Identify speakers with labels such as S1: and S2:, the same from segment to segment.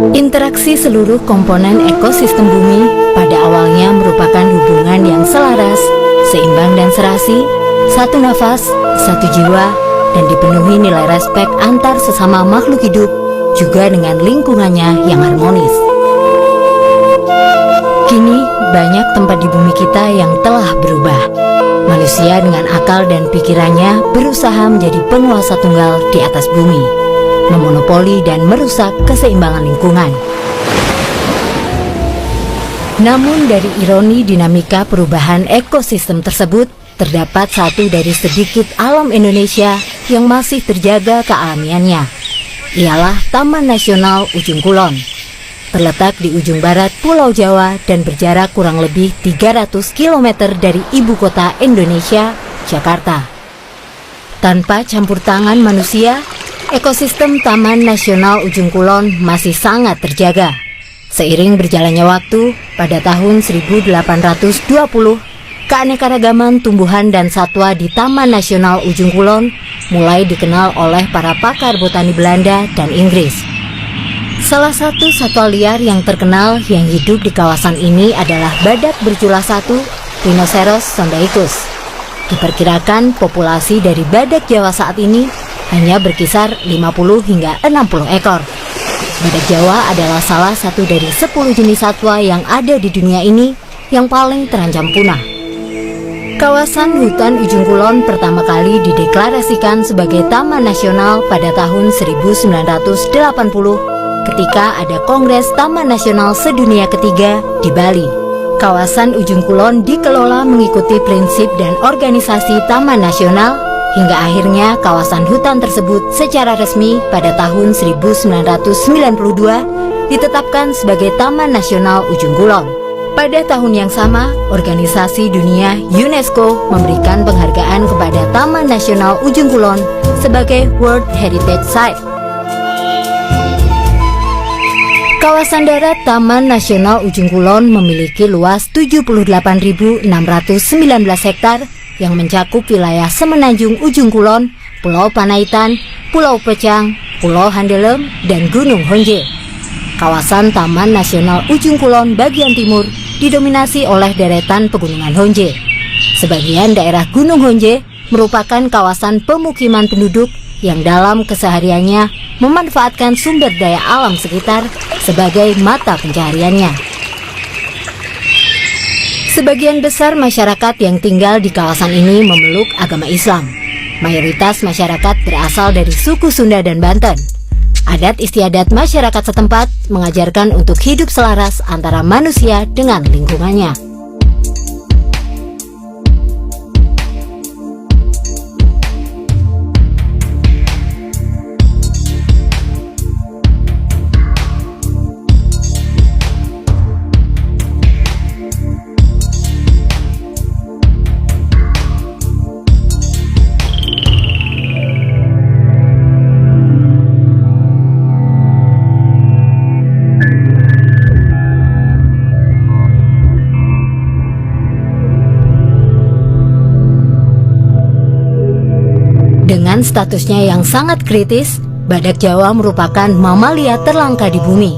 S1: Interaksi seluruh komponen ekosistem bumi pada awalnya merupakan hubungan yang selaras, seimbang dan serasi, satu nafas, satu jiwa, dan dipenuhi nilai respek antar sesama makhluk hidup, juga dengan lingkungannya yang harmonis. Kini, banyak tempat di bumi kita yang telah berubah. Manusia dengan akal dan pikirannya berusaha menjadi penguasa tunggal di atas bumi, memonopoli dan merusak keseimbangan lingkungan. Namun dari ironi dinamika perubahan ekosistem tersebut, terdapat satu dari sedikit alam Indonesia yang masih terjaga kealamiannya. Ialah Taman Nasional Ujung Kulon. Terletak di ujung barat Pulau Jawa dan berjarak kurang lebih 300 km dari ibu kota Indonesia, Jakarta. Tanpa campur tangan manusia, ekosistem Taman Nasional Ujung Kulon masih sangat terjaga. Seiring berjalannya waktu, pada tahun 1820, keanekaragaman tumbuhan dan satwa di Taman Nasional Ujung Kulon mulai dikenal oleh para pakar botani Belanda dan Inggris. Salah satu satwa liar yang terkenal yang hidup di kawasan ini adalah badak bercula satu, Rhinoceros sondaicus. Diperkirakan populasi dari badak Jawa saat ini hanya berkisar 50 hingga 60 ekor. Badak Jawa adalah salah satu dari 10 jenis satwa yang ada di dunia ini yang paling terancam punah. Kawasan hutan Ujung Kulon pertama kali dideklarasikan sebagai Taman Nasional pada tahun 1980 ketika ada Kongres Taman Nasional Sedunia ketiga di Bali. Kawasan Ujung Kulon dikelola mengikuti prinsip dan organisasi Taman Nasional hingga akhirnya kawasan hutan tersebut secara resmi pada tahun 1992 ditetapkan sebagai Taman Nasional Ujung Kulon. Pada tahun yang sama, organisasi dunia UNESCO memberikan penghargaan kepada Taman Nasional Ujung Kulon sebagai World Heritage Site. Kawasan darat Taman Nasional Ujung Kulon memiliki luas 78.619 hektar yang mencakup wilayah Semenanjung Ujung Kulon, Pulau Panaitan, Pulau Pecang, Pulau Handelem, dan Gunung Honje. Kawasan Taman Nasional Ujung Kulon bagian timur didominasi oleh deretan pegunungan Honje. Sebagian daerah Gunung Honje merupakan kawasan pemukiman penduduk yang dalam kesehariannya memanfaatkan sumber daya alam sekitar sebagai mata pencahariannya. Sebagian besar masyarakat yang tinggal di kawasan ini memeluk agama Islam. Mayoritas masyarakat berasal dari suku Sunda dan Banten. Adat istiadat masyarakat setempat mengajarkan untuk hidup selaras antara manusia dengan lingkungannya. Dengan statusnya yang sangat kritis, badak Jawa merupakan mamalia terlangka di bumi.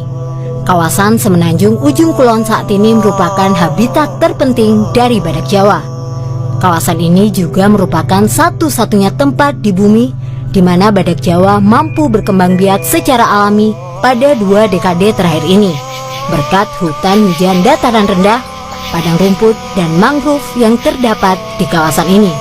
S1: Kawasan Semenanjung Ujung Kulon saat ini merupakan habitat terpenting dari badak Jawa. Kawasan ini juga merupakan satu-satunya tempat di bumi di mana badak Jawa mampu berkembang biak secara alami pada 2 dekade terakhir ini, berkat hutan hujan dataran rendah padang rumput, dan mangrove yang terdapat di kawasan ini.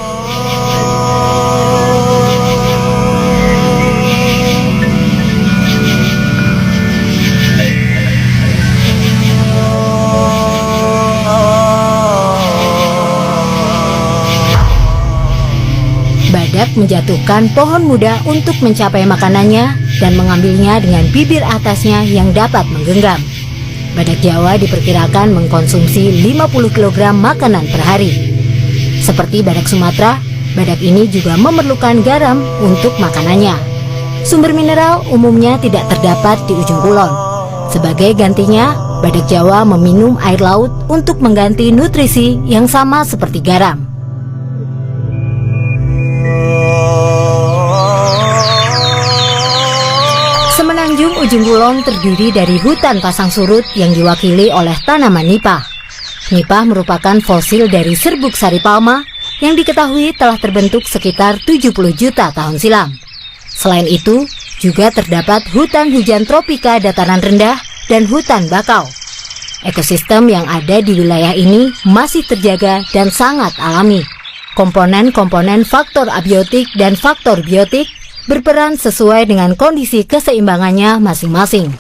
S1: Badak menjatuhkan pohon muda untuk mencapai makanannya dan mengambilnya dengan bibir atasnya yang dapat menggenggam. Badak Jawa diperkirakan mengkonsumsi 50 kg makanan per hari. Seperti badak Sumatera, badak ini juga memerlukan garam untuk makanannya. Sumber mineral umumnya tidak terdapat di ujung kulon. Sebagai gantinya, badak Jawa meminum air laut untuk mengganti nutrisi yang sama seperti garam. Semenanjung Ujung Kulon terdiri dari hutan pasang surut yang diwakili oleh tanaman nipah. Nipah merupakan fosil dari serbuk sari palma yang diketahui telah terbentuk sekitar 70 juta tahun silam. Selain itu, juga terdapat hutan hujan tropika dataran rendah dan hutan bakau. Ekosistem yang ada di wilayah ini masih terjaga dan sangat alami. Komponen-komponen faktor abiotik dan faktor biotik berperan sesuai dengan kondisi keseimbangannya masing-masing.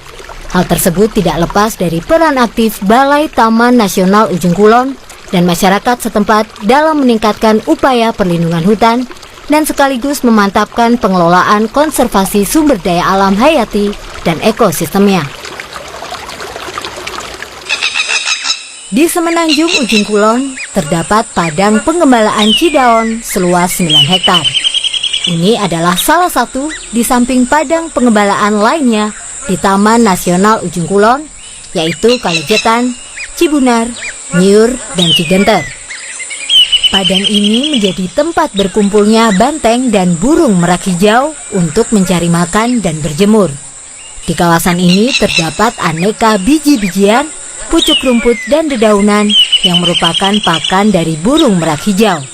S1: Hal tersebut tidak lepas dari peran aktif Balai Taman Nasional Ujung Kulon dan masyarakat setempat dalam meningkatkan upaya perlindungan hutan dan sekaligus memantapkan pengelolaan konservasi sumber daya alam hayati dan ekosistemnya. Di semenanjung Ujung Kulon terdapat padang pengembalaan Cidaon seluas 9 hektar. Ini adalah salah satu di samping padang pengembalaan lainnya di Taman Nasional Ujung Kulon, yaitu Kalejetan, Cibunar, Nyiur, dan Cigenter. Padang ini menjadi tempat berkumpulnya banteng dan burung merak hijau untuk mencari makan dan berjemur. Di kawasan ini terdapat aneka biji-bijian, pucuk rumput, dan dedaunan yang merupakan pakan dari burung merak hijau.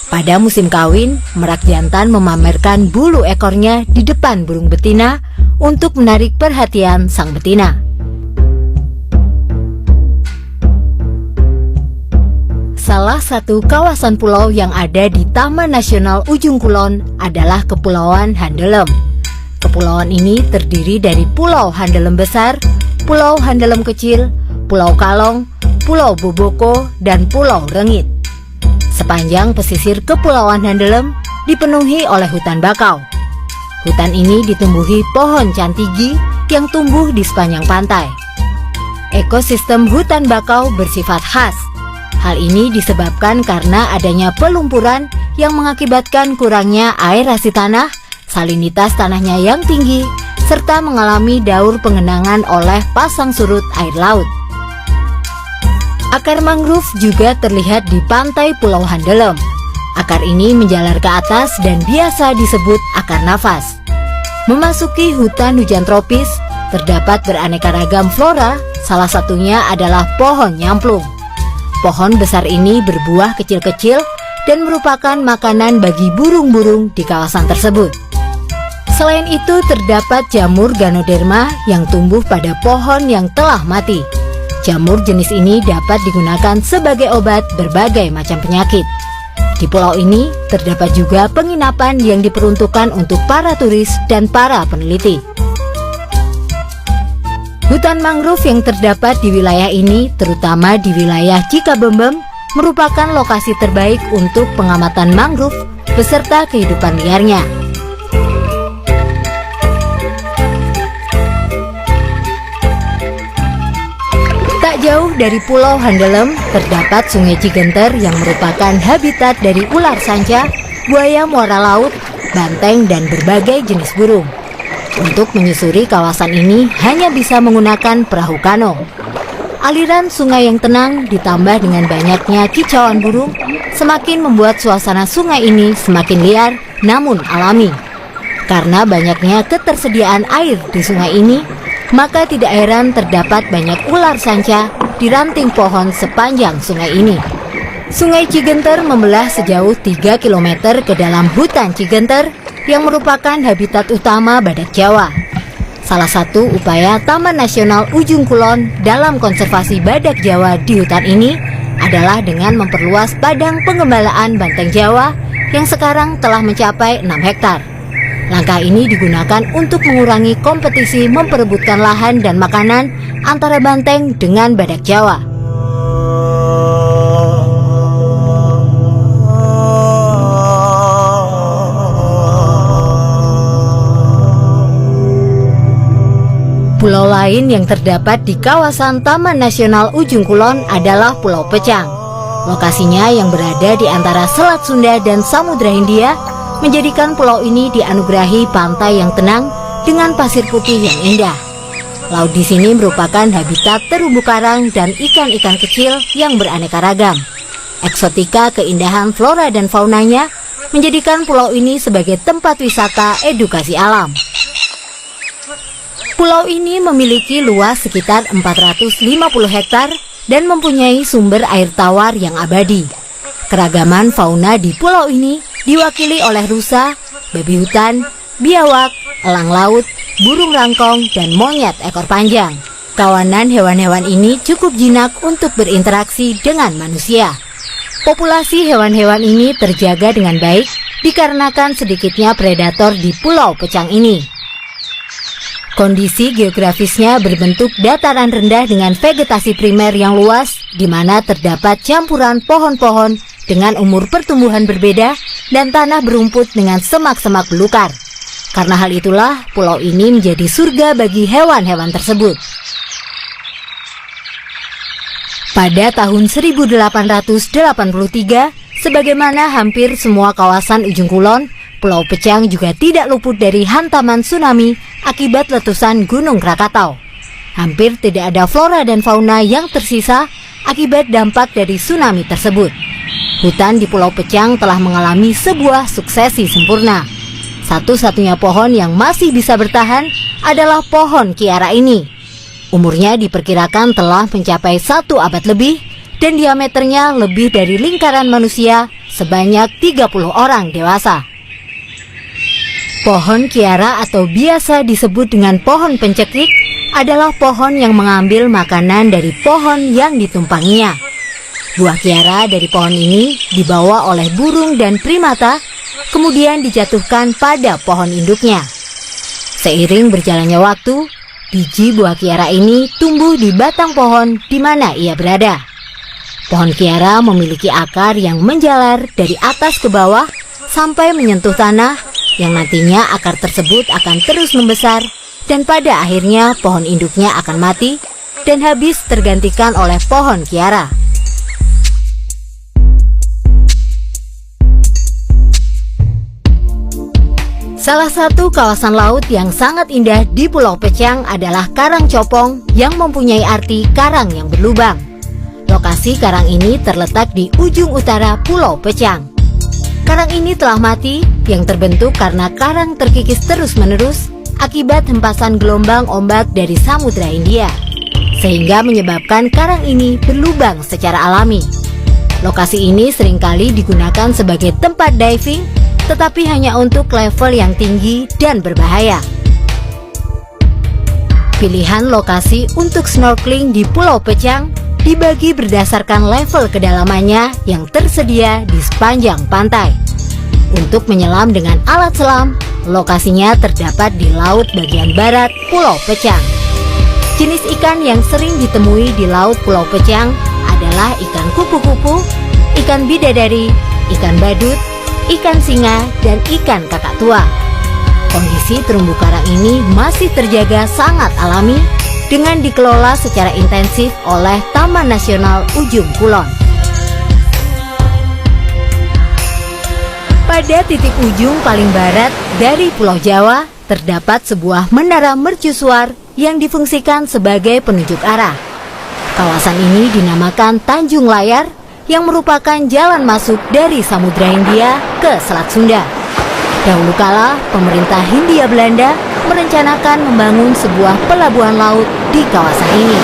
S1: Pada musim kawin, merak jantan memamerkan bulu ekornya di depan burung betina untuk menarik perhatian sang betina. Salah satu kawasan pulau yang ada di Taman Nasional Ujung Kulon adalah Kepulauan Handelem. Kepulauan ini terdiri dari Pulau Handelem Besar, Pulau Handelem Kecil, Pulau Kalong, Pulau Boboko, dan Pulau Rengit. Sepanjang pesisir Kepulauan Handelem dipenuhi oleh hutan bakau. Hutan ini ditumbuhi pohon cantigi yang tumbuh di sepanjang pantai. Ekosistem hutan bakau bersifat khas. Hal ini disebabkan karena adanya pelumpuran yang mengakibatkan kurangnya aerasi tanah, salinitas tanahnya yang tinggi, serta mengalami daur pengenangan oleh pasang surut air laut. Akar mangrove juga terlihat di pantai Pulau Handelem. Akar ini menjalar ke atas dan biasa disebut akar nafas. Memasuki hutan hujan tropis, terdapat beraneka ragam flora, salah satunya adalah pohon nyamplung. Pohon besar ini berbuah kecil-kecil dan merupakan makanan bagi burung-burung di kawasan tersebut. Selain itu, terdapat jamur Ganoderma yang tumbuh pada pohon yang telah mati. Jamur jenis ini dapat digunakan sebagai obat berbagai macam penyakit. Di pulau ini terdapat juga penginapan yang diperuntukkan untuk para turis dan para peneliti. Hutan mangrove yang terdapat di wilayah ini, terutama di wilayah Cikabembem, merupakan lokasi terbaik untuk pengamatan mangrove beserta kehidupan liarnya. Tak jauh dari Pulau Handelem terdapat Sungai Cigenter yang merupakan habitat dari ular sanca, buaya muara laut, banteng, dan berbagai jenis burung. Untuk menyusuri kawasan ini hanya bisa menggunakan perahu kano. Aliran sungai yang tenang ditambah dengan banyaknya kicauan burung semakin membuat suasana sungai ini semakin liar namun alami. Karena banyaknya ketersediaan air di sungai ini, maka tidak heran terdapat banyak ular sanca di ranting pohon sepanjang sungai ini. Sungai Cigenter membelah sejauh 3 km ke dalam hutan Cigenter yang merupakan habitat utama badak Jawa. Salah satu upaya Taman Nasional Ujung Kulon dalam konservasi badak Jawa di hutan ini adalah dengan memperluas padang pengembalaan banteng Jawa yang sekarang telah mencapai 6 hektar. Langkah ini digunakan untuk mengurangi kompetisi memperebutkan lahan dan makanan antara banteng dengan badak Jawa. Pulau lain yang terdapat di kawasan Taman Nasional Ujung Kulon adalah Pulau Pecang. Lokasinya yang berada di antara Selat Sunda dan Samudra Hindia menjadikan pulau ini dianugerahi pantai yang tenang dengan pasir putih yang indah. Laut di sini merupakan habitat terumbu karang dan ikan-ikan kecil yang beraneka ragam. Eksotika keindahan flora dan faunanya menjadikan pulau ini sebagai tempat wisata edukasi alam. Pulau ini memiliki luas sekitar 450 hektar dan mempunyai sumber air tawar yang abadi. Keragaman fauna di pulau ini diwakili oleh rusa, babi hutan, biawak, elang laut, burung rangkong, dan monyet ekor panjang. Kawanan hewan-hewan ini cukup jinak untuk berinteraksi dengan manusia. Populasi hewan-hewan ini terjaga dengan baik dikarenakan sedikitnya predator di Pulau Pecang ini. Kondisi geografisnya berbentuk dataran rendah dengan vegetasi primer yang luas, di mana terdapat campuran pohon-pohon dengan umur pertumbuhan berbeda dan tanah berumput dengan semak-semak belukar. Karena hal itulah, pulau ini menjadi surga bagi hewan-hewan tersebut. Pada tahun 1883, sebagaimana hampir semua kawasan Ujung Kulon, Pulau Pecang juga tidak luput dari hantaman tsunami akibat letusan Gunung Krakatau. Hampir tidak ada flora dan fauna yang tersisa akibat dampak dari tsunami tersebut. Hutan di Pulau Pecang telah mengalami sebuah suksesi sempurna. Satu-satunya pohon yang masih bisa bertahan adalah pohon kiara ini. Umurnya diperkirakan telah mencapai 1 abad lebih dan diameternya lebih dari lingkaran manusia sebanyak 30 orang dewasa. Pohon kiara atau biasa disebut dengan pohon pencekik adalah pohon yang mengambil makanan dari pohon yang ditumpanginya. Buah kiara dari pohon ini dibawa oleh burung dan primata, kemudian dijatuhkan pada pohon induknya. Seiring berjalannya waktu, biji buah kiara ini tumbuh di batang pohon di mana ia berada. Pohon kiara memiliki akar yang menjalar dari atas ke bawah sampai menyentuh tanah, yang nantinya akar tersebut akan terus membesar dan pada akhirnya pohon induknya akan mati dan habis tergantikan oleh pohon kiara. Salah satu kawasan laut yang sangat indah di Pulau Pecang adalah Karang Copong yang mempunyai arti karang yang berlubang. Lokasi karang ini terletak di ujung utara Pulau Pecang. Karang ini telah mati yang terbentuk karena karang terkikis terus-menerus akibat hempasan gelombang ombak dari Samudra Hindia, sehingga menyebabkan karang ini berlubang secara alami. Lokasi ini seringkali digunakan sebagai tempat diving, tetapi hanya untuk level yang tinggi dan berbahaya. Pilihan lokasi untuk snorkeling di Pulau Pecang dibagi berdasarkan level kedalamannya yang tersedia di sepanjang pantai. Untuk menyelam dengan alat selam, lokasinya terdapat di laut bagian barat Pulau Pecang. Jenis ikan yang sering ditemui di laut Pulau Pecang adalah ikan kupu-kupu, ikan bidadari, ikan badut, ikan singa, dan ikan kakak tua. Kondisi terumbu karang ini masih terjaga sangat alami dengan dikelola secara intensif oleh Taman Nasional Ujung Kulon. Pada titik ujung paling barat dari Pulau Jawa, terdapat sebuah menara mercusuar yang difungsikan sebagai penunjuk arah. Kawasan ini dinamakan Tanjung Layar, yang merupakan jalan masuk dari Samudra Hindia ke Selat Sunda. Dahulu kala, pemerintah Hindia Belanda merencanakan membangun sebuah pelabuhan laut di kawasan ini.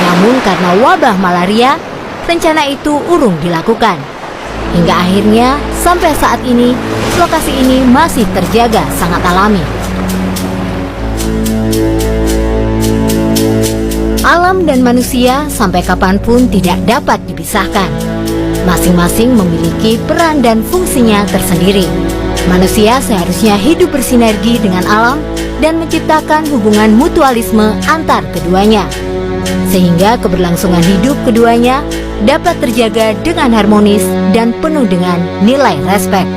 S1: Namun karena wabah malaria, rencana itu urung dilakukan. Hingga akhirnya, sampai saat ini, lokasi ini masih terjaga sangat alami. Alam dan manusia sampai kapanpun tidak dapat dipisahkan. Masing-masing memiliki peran dan fungsinya tersendiri. Manusia seharusnya hidup bersinergi dengan alam dan menciptakan hubungan mutualisme antar keduanya, sehingga keberlangsungan hidup keduanya dapat terjaga dengan harmonis dan penuh dengan nilai respek.